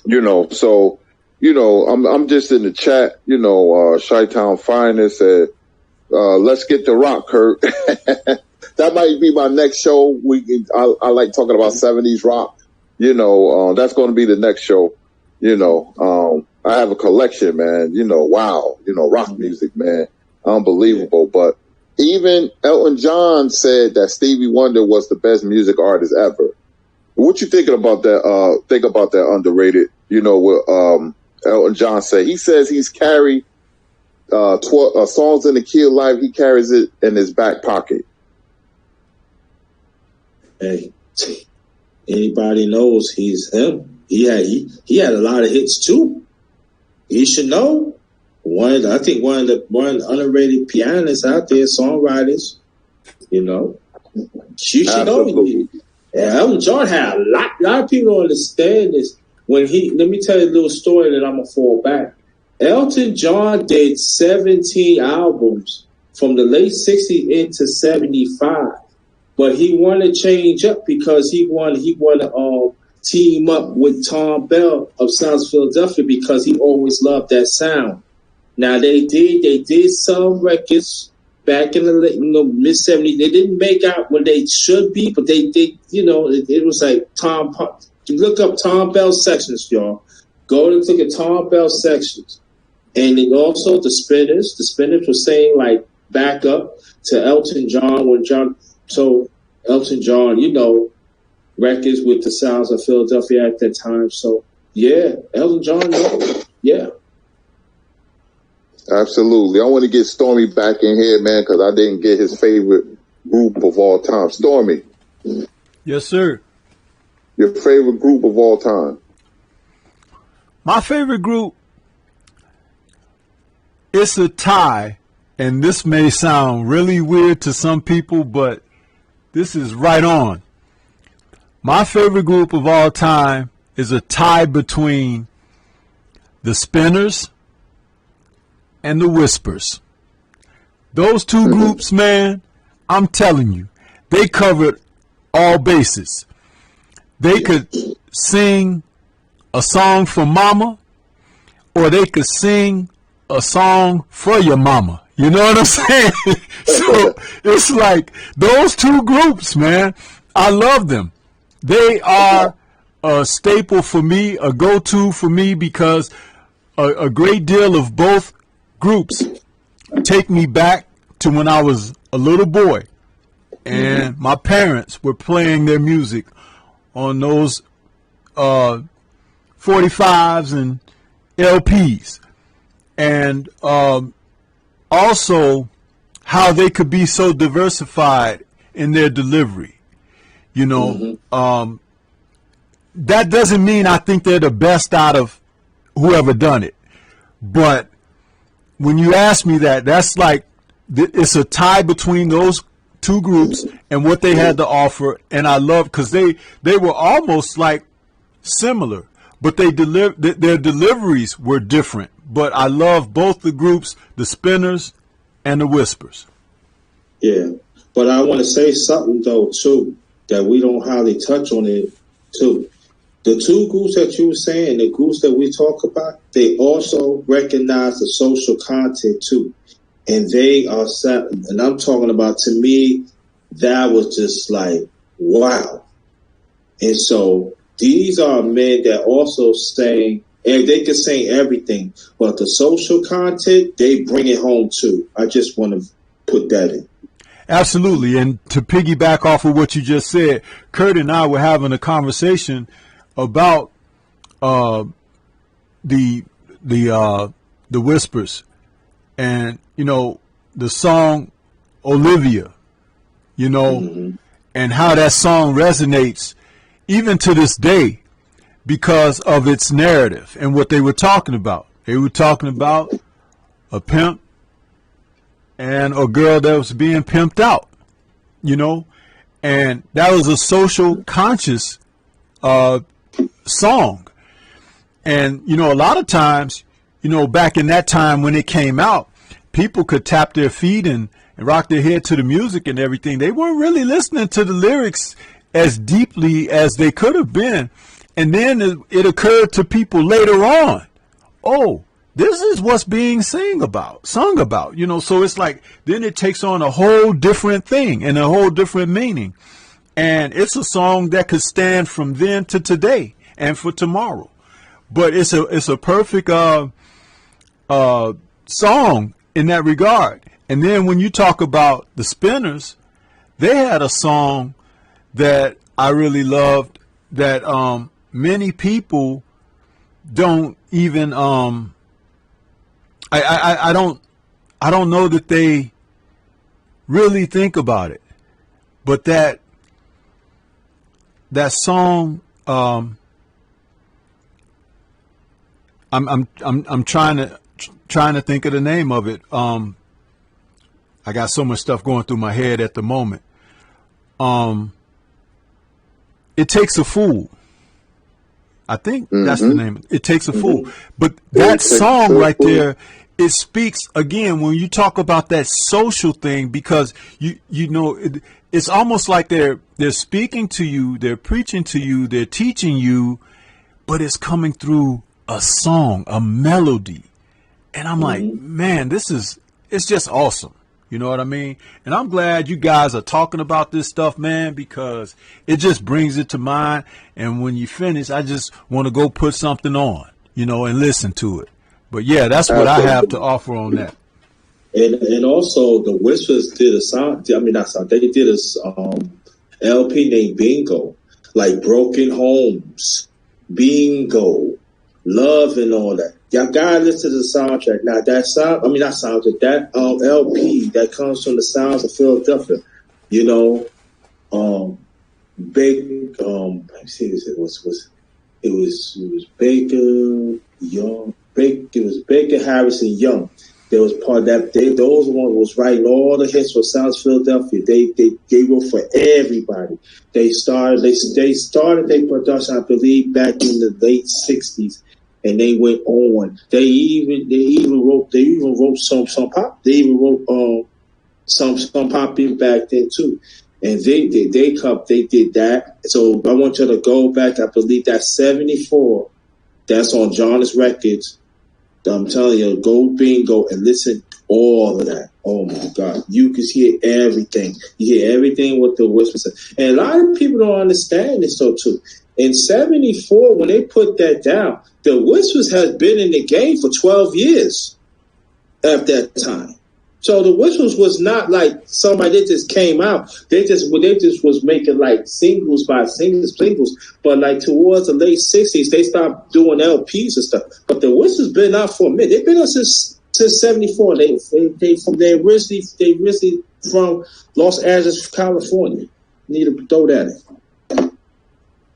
You know, so, you know, I'm just in the chat, you know, Chi-Town Finest said, let's get to rock, Kurt. That might be my next show. I like talking about 70s rock. You know, that's going to be the next show. You know, I have a collection, man. You know, wow. You know, rock music, man. Unbelievable. But even Elton John said that Stevie Wonder was the best music artist ever. What you thinking about that? Think about that Underrated. You know what Elton John said. He says he's carried 12 songs in the key of life. He carries it in his back pocket. Hey, anybody knows he's him. He had a lot of hits too. He should know. I think one of the underrated pianists out there, songwriters. You know, you should know. Yeah, Elton John had a lot of people don't understand this. Let me tell you a little story that I'm gonna fall back. Elton John did 17 albums from the late 60s into 75, but he wanted to change up because he wanted to team up with Tom Bell of Sounds of Philadelphia because he always loved that sound. Now they did some records back in the late, mid 70s. They didn't make out what they should be, but they did. You know, it was like look up Tom Bell sections, y'all. Go and look at Tom Bell sections. And then also the Spinners were saying like back up to Elton John Elton John, you know, records with the Sounds of Philadelphia at that time. So yeah, Elton John, yeah. Absolutely. I want to get Stormy back in here, man, because I didn't get his favorite group of all time. Stormy. Yes, sir. Your favorite group of all time? My favorite group, it's a tie, and this may sound really weird to some people, but this is right on. My favorite group of all time is a tie between the Spinners and the Whispers. Those two groups, man, I'm telling you, they covered all bases. They could sing a song for mama, or they could sing a song for your mama. You know what I'm saying? So it's like those two groups, man, I love them. They are a staple for me, a go-to for me, because a great deal of both groups take me back to when I was a little boy and my parents were playing their music on those 45s and LPs. And also how they could be so diversified in their delivery. You know, that doesn't mean I think they're the best out of whoever done it. But when you ask me that, that's like, it's a tie between those two groups and what they had to offer. And I love, because they were almost like similar, but their deliveries were different. But I love both the groups, the Spinners and the Whispers. Yeah, but I want to say something though too, that we don't hardly touch on it too. The two groups that you were saying, the groups that we talk about, they also recognize the social content too. And they are, and I'm talking about, to me, that was just like, wow. And so these are men that also sing, and they can sing everything, but the social content, they bring it home too. I just want to put that in. Absolutely. And to piggyback off of what you just said, Kurt and I were having a conversation about the Whispers, and you know, the song Olivia, you know, and how that song resonates even to this day because of its narrative and what they were talking about. They were talking about a pimp and a girl that was being pimped out, you know, and that was a social conscious song. And, you know, a lot of times, you know, back in that time when it came out, people could tap their feet and rock their head to the music and everything. They weren't really listening to the lyrics as deeply as they could have been. And then it occurred to people later on, oh, this is what's being sung about, you know. So it's like, then it takes on a whole different thing and a whole different meaning. And it's a song that could stand from then to today and for tomorrow. But it's a perfect song in that regard. And then when you talk about the Spinners, they had a song that I really loved that many people don't even I don't know that they really think about it. But that song, I'm trying to think of the name of it. I got so much stuff going through my head at the moment. It Takes a Fool. I think that's the name. It Takes a Fool. But that song right there, it speaks again when you talk about that social thing, because you know it's almost like they're speaking to you, they're preaching to you, they're teaching you, but it's coming through a song, a melody. And I'm like, man, it's just awesome. You know what I mean? And I'm glad you guys are talking about this stuff, man, because it just brings it to mind. And when you finish, I just want to go put something on, you know, and listen to it. But yeah, that's what I have to offer on that. And also the Whispers did a song. I mean, not song. They did a LP named Bingo, like Broken Homes, Bingo, Love, and all that. Y'all gotta listen to the soundtrack. Now that sound, I mean not soundtrack, that LP that comes from the sounds of Philadelphia. You know, big. Let me see. It was Baker Young. It was Baker Harrison Young. There was part of that. Those ones was writing all the hits for Sounds of Philadelphia. They wrote for everybody. They started their production, I believe, back in the late '60s. And they went on. They even wrote some pop. They even wrote some pop in back then too. And they did that. So I want you to go back. I believe that's '74. That's on Jonas Records. I'm telling you, go Bingo and listen All of that. Oh my God. You could hear everything. You hear everything what the Whispers said. And a lot of people don't understand this though too. In 74, when they put that down, the Whispers had been in the game for 12 years at that time. So the Whispers was not like somebody that just came out. They just was making like singles by singles. But like towards the late 60s, they stopped doing LPs and stuff. But the Whispers been out for a minute. They've been out since 74. They originally from Los Angeles, California. Need to throw that in.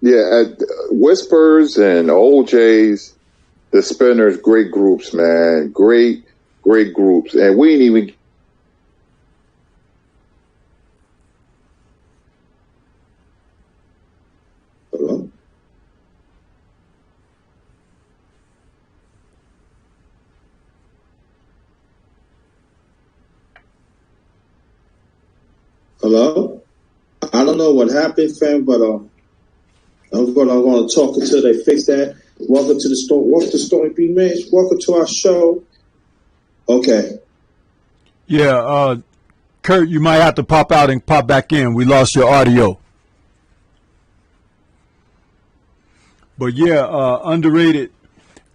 Yeah, Whispers and OJs, the Spinners, great groups, man. Great groups. And we ain't even Hello? Hello? I don't know what happened, fam, but I'm going to talk until they fix that. Welcome to the story. Welcome to Story B Man. Welcome to our show. Okay. Yeah, Kurt, you might have to pop out and pop back in. We lost your audio. But yeah, Underrated.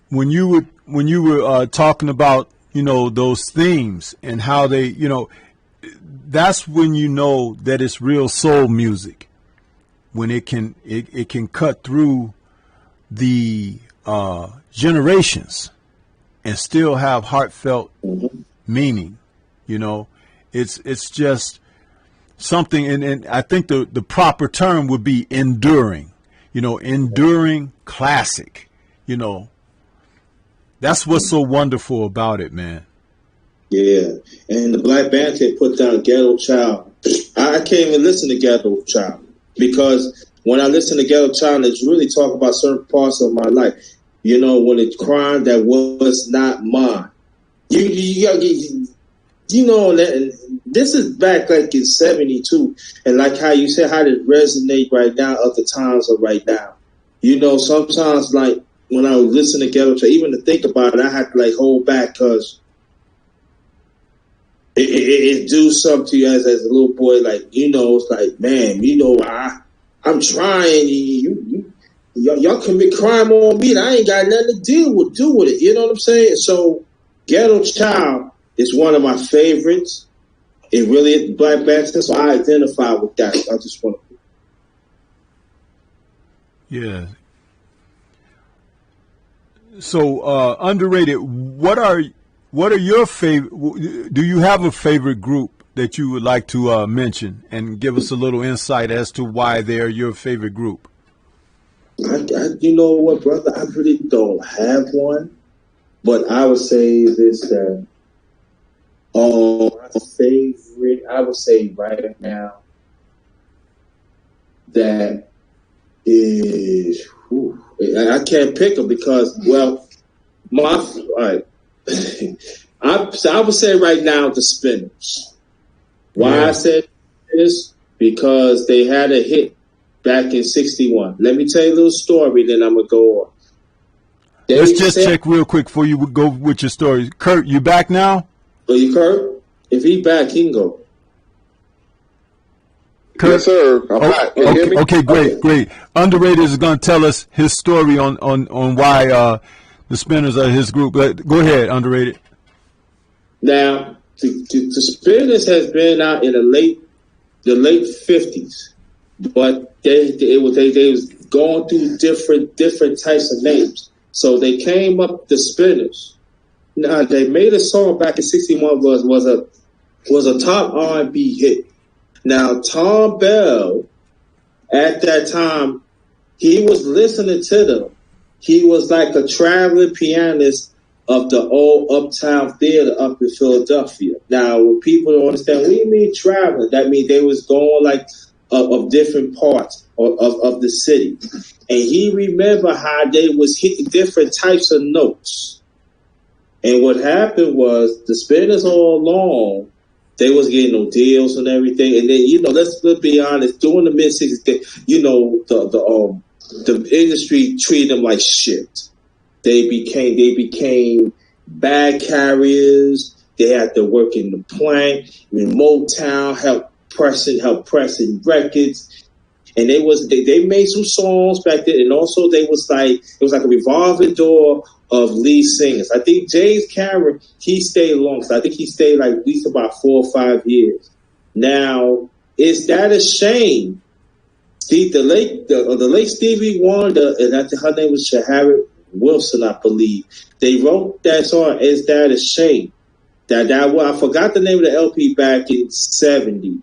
When you were talking about those themes and how they that's when you know that it's real soul music, when it can cut through the generations and still have heartfelt meaning. It's just something, and I think the proper term would be enduring. Enduring classic. That's what's so wonderful about it, man. Yeah, and the Black Band put down Ghetto Child. I can't even listen to Ghetto Child because when I listen to Ghetto Child, it's really talking about certain parts of my life. When it's crime that was not mine. This is back like in 72, and like how you said, how it resonate right now of the times of right now. Sometimes like when I would listen to Ghetto Child, even to think about it, I had to like hold back because it do something to you as a little boy, like, it's like, man, I'm trying, y'all commit crime on me, and I ain't got nothing to do with it, you know what I'm saying? So, Ghetto Child is one of my favorites. It really is Black Bastard, so I identify with that. I just want to. Yeah. So, Underrated, what are your favorite? Do you have a favorite group that you would like to mention and give us a little insight as to why they're your favorite group? You know what, brother? I really don't have one, but I would say this that favorite. I would say right now that is. I can't pick them because all right. I would say right now the Spinners. Why I said this? Because they had a hit back in 61. Let me tell you a little story, then I'm going to go on. Let's just check real quick before you go with your story. Kurt, you back now? Are you Kurt? If he back, he can go. Kurt? Yes, sir. I'm back. Can you hear me? Okay, great. Underrated is going to tell us his story on why the Spinners are his group. Go ahead, Underrated. Now, the Spinners has been out in the late 50s, but they was going through different types of names. So they came up the Spinners. Now they made a song back in 61 was a top R&B hit. Now Tom Bell at that time, he was listening to them. He was like a traveling pianist of the old Uptown Theater up in Philadelphia. Now, when people don't understand, what do you mean traveling? That means they was going like of different parts of the city. And he remember how they was hitting different types of notes. And what happened was the Spinners all along, they was getting no deals and everything. And then, let's be honest, during the mid-60s, the industry treated them like shit. They became bag carriers. They had to work in the plant, in Motown, help pressing records. And they made some songs back then, and also it was like a revolving door of lead singers. I think James Cameron, he stayed long. So I think he stayed like at least about 4 or 5 years. Now, is that a shame? The late Stevie Wonder, and I think her name was Shahara Wilson, I believe. They wrote that song. Is that a shame? I forgot the name of the LP back in '70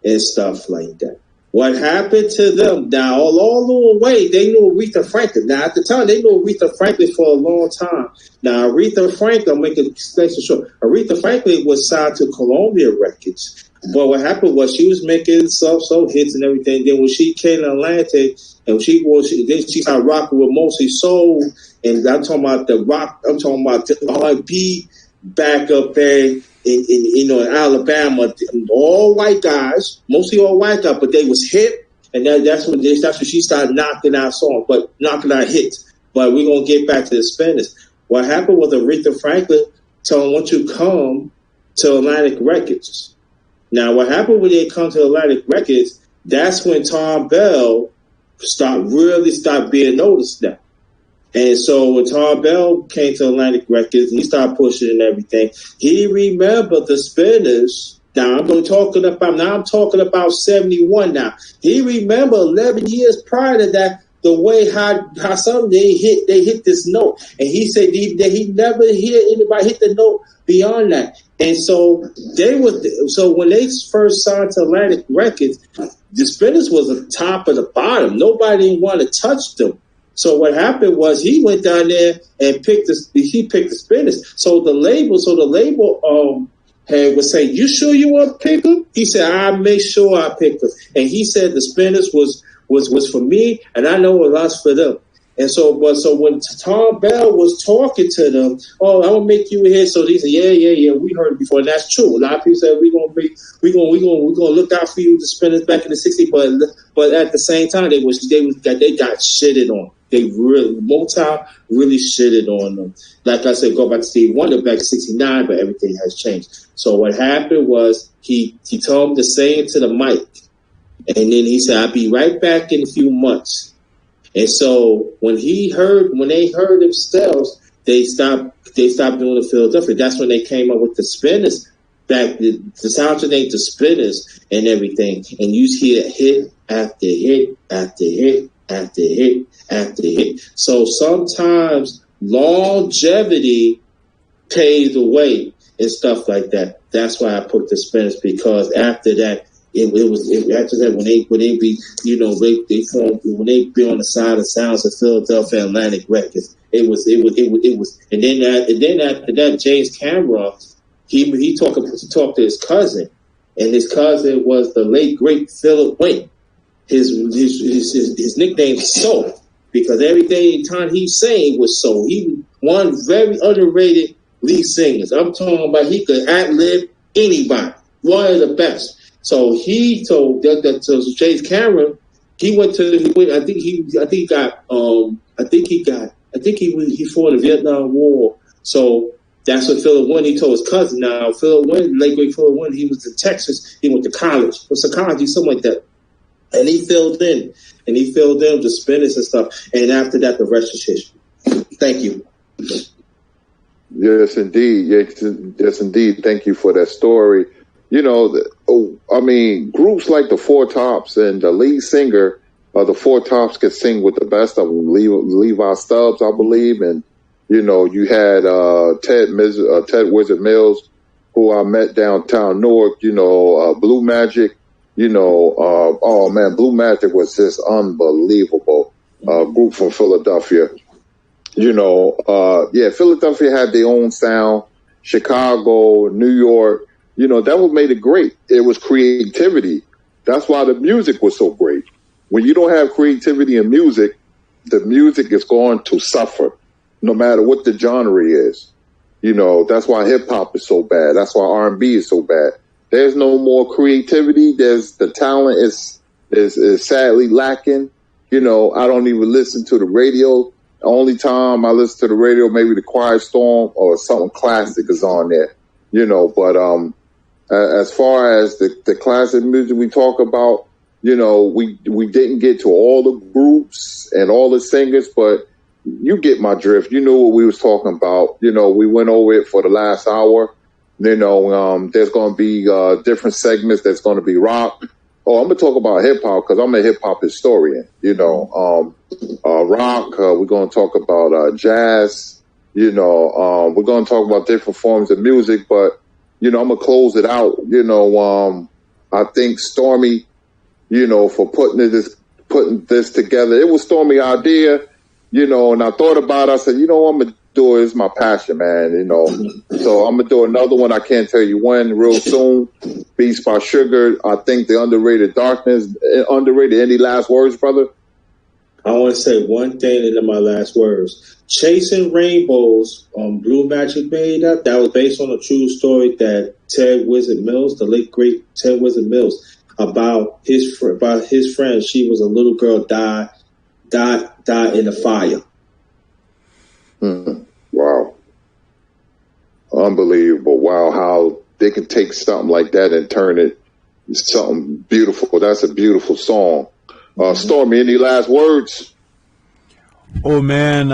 and stuff like that. What happened to them? Now, all the way, they knew Aretha Franklin. Now, at the time, they knew Aretha Franklin for a long time. Now, Aretha Franklin, I'll make it explain short. Aretha Franklin was signed to Columbia Records. But what happened was she was making some hits and everything. Then when she came to Atlanta, and she started rocking with mostly soul. And I'm talking about the rock. I'm talking about the R&B back up there in Alabama, all white guys, mostly all white guys, but they was hip, and that's when she started knocking out songs, but knocking out hits. But we're gonna get back to the Spanish. What happened with Aretha Franklin telling "Won't you come to Atlantic Records?" Now, what happened when they come to Atlantic Records? That's when Tom Bell stopped being noticed now. And so when Tom Bell came to Atlantic Records, he started pushing and everything. He remembered the Spinners. Now I'm talking about 71 now. He remembered 11 years prior to that, the way how some they hit this note. And he said he never hear anybody hit the note beyond that. And so when they first signed to Atlantic Records, the Spinners was the top of the bottom. Nobody wanted to touch them. So what happened was he went down there and picked the Spinners. So the label was saying, "You sure you want to pick them?" He said, "I make sure I pick them." And he said the Spinners was for me, and I know it was for them. And so when Tom Bell was talking to them, "Oh, I'm gonna make you a hit," so they said, "Yeah, we heard it before." And that's true. A lot of people said we're gonna look out for you, the Spinners back in the '60s, but at the same time they got shitted on. Motown really shitted on them. Like I said, go back to Steve Wonder back in '69, but everything has changed. So what happened was he told him to say into the mic, and then he said, "I'll be right back in a few months." And so when they heard themselves, they stopped doing the Philadelphia. That's when they came up with the Spinners. Back the soundtrack named the Spinners and everything. And you hear hit after hit after hit after hit after hit. So sometimes longevity pays the way and stuff like that. That's why I put the Spinners, because after that, after that, when they be on the side of Sounds of Philadelphia Atlantic Records, it was, and then after that, James Cameron, he talked to his cousin, and his cousin was the late great Philip Wayne. His nickname was Soul, because everything time he sang was soul. He one very underrated lead singers. I'm talking about he could ad-lib anybody. One of the best. So he told so James Cameron, he fought in the Vietnam War. So that's what Philip Wynn, he told his cousin. Now Philip Wynn, late great Philip Wynn, he was in Texas. He went to college, for psychology, something like that. And he filled in the Spinners and stuff. And after that, the rest is history. Thank you. Yes, indeed. Yes, indeed. Thank you for that story. Groups like the Four Tops and the lead singer of the Four Tops could sing with the best of them. Levi Stubbs, I believe, and you had Ted Wizard Mills, who I met downtown Newark. Blue Magic. Blue Magic was just unbelievable. Group from Philadelphia. Philadelphia had their own sound. Chicago, New York. That what made it great. It was creativity. That's why the music was so great. When you don't have creativity in music, the music is going to suffer, no matter what the genre is. That's why hip hop is so bad. That's why R&B is so bad. There's no more creativity. The talent is sadly lacking. I don't even listen to the radio. The only time I listen to the radio, maybe the Quiet Storm or something classic is on there. But as far as the classic music we talk about, we didn't get to all the groups and all the singers, but you get my drift. You know what we was talking about. We went over it for the last hour. There's going to be different segments. There's going to be rock. Oh, I'm going to talk about hip hop because I'm a hip hop historian. Rock. We're going to talk about jazz. We're going to talk about different forms of music, but I'm gonna close it out. I think Stormy, for putting this together. It was Stormy idea, and I thought about it. I said, I'm gonna do it. It's my passion, man. So I'm gonna do another one. I can't tell you when. Real soon. Beats by Sugar. I think the Underrated Darkness. Underrated. Any last words, brother? I want to say one thing and then my last words. Chasing Rainbows on Blue Magic made up. That was based on a true story that Ted Wizard Mills, the late great Ted Wizard Mills, about his friend. She was a little girl, died in a fire. Wow. Unbelievable. Wow, how they can take something like that and turn it something beautiful. That's a beautiful song. Stormy, any last words? Oh, man,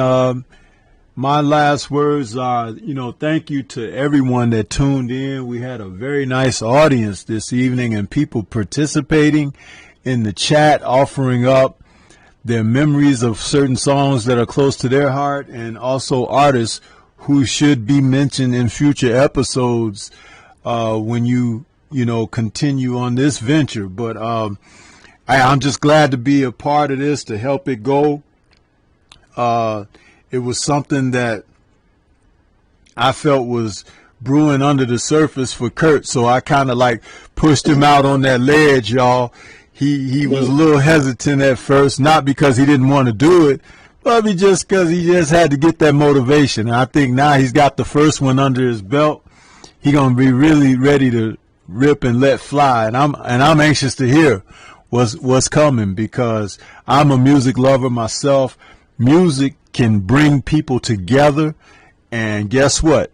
my last words are, thank you to everyone that tuned in. We had a very nice audience this evening and people participating in the chat, offering up their memories of certain songs that are close to their heart, and also artists who should be mentioned in future episodes when you continue on this venture. But I'm just glad to be a part of this, to help it go. It was something that I felt was brewing under the surface for Kurt, so I kind of like pushed him out on that ledge, y'all. He was a little hesitant at first, not because he didn't want to do it, but just because he just had to get that motivation. And I think now he's got the first one under his belt. He's gonna be really ready to rip and let fly, and I'm anxious to hear what's coming, because I'm a music lover myself. Music can bring people together, and guess what?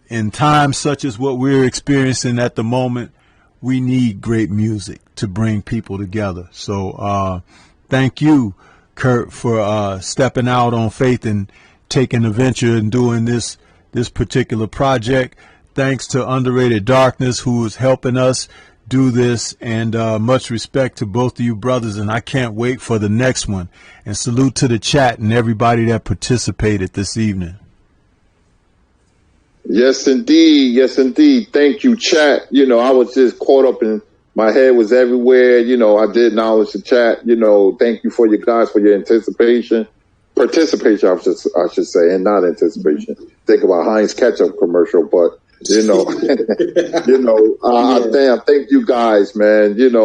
In times such as what we're experiencing at the moment, we need great music to bring people together. So thank you, Kurt, for stepping out on faith and taking the venture and doing this particular project. Thanks to Underrated Darkness, who is helping us do this, and much respect to both of you brothers, and I can't wait for the next one. And salute to the chat and everybody that participated this evening. Yes, indeed. Yes, indeed. Thank you, chat. I was just caught up in my head was everywhere. I did acknowledge the chat. Thank you for you guys for your participation, I should say, and not anticipation. Think about Heinz ketchup commercial, but I thank you guys, man. You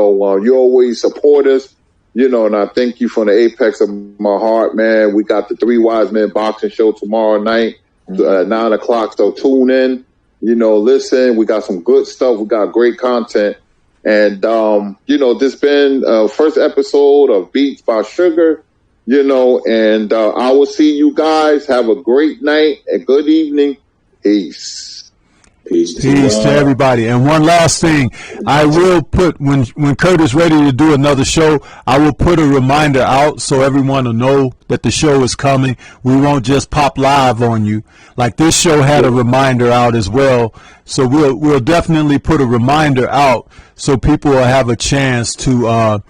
always support us, and I thank you from the apex of my heart, man. We got the Three Wise Men boxing show tomorrow night. 9:00, so tune in, listen, we got some good stuff, we got great content, and this been first episode of Beats by Sugar, and I will see you guys. Have a great night and good evening. Peace. Peace to everybody. And one last thing, I will put, when Kurt is ready to do another show, I will put a reminder out so everyone will know that the show is coming. We won't just pop live on you. Like this show had a reminder out as well. So we'll definitely put a reminder out so people will have a chance to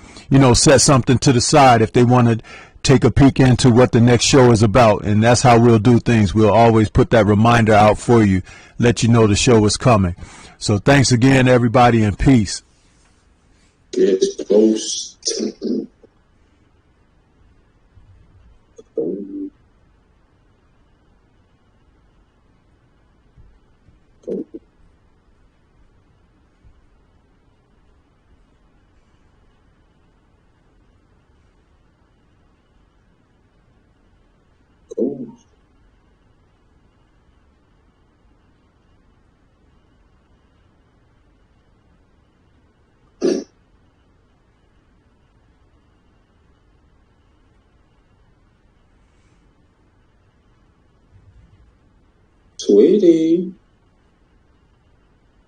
set something to the side if they want to take a peek into what the next show is about. And that's how we'll do things. We'll always put that reminder out for you, let you know the show is coming. So thanks again, everybody, and peace. Get close. Sweetie.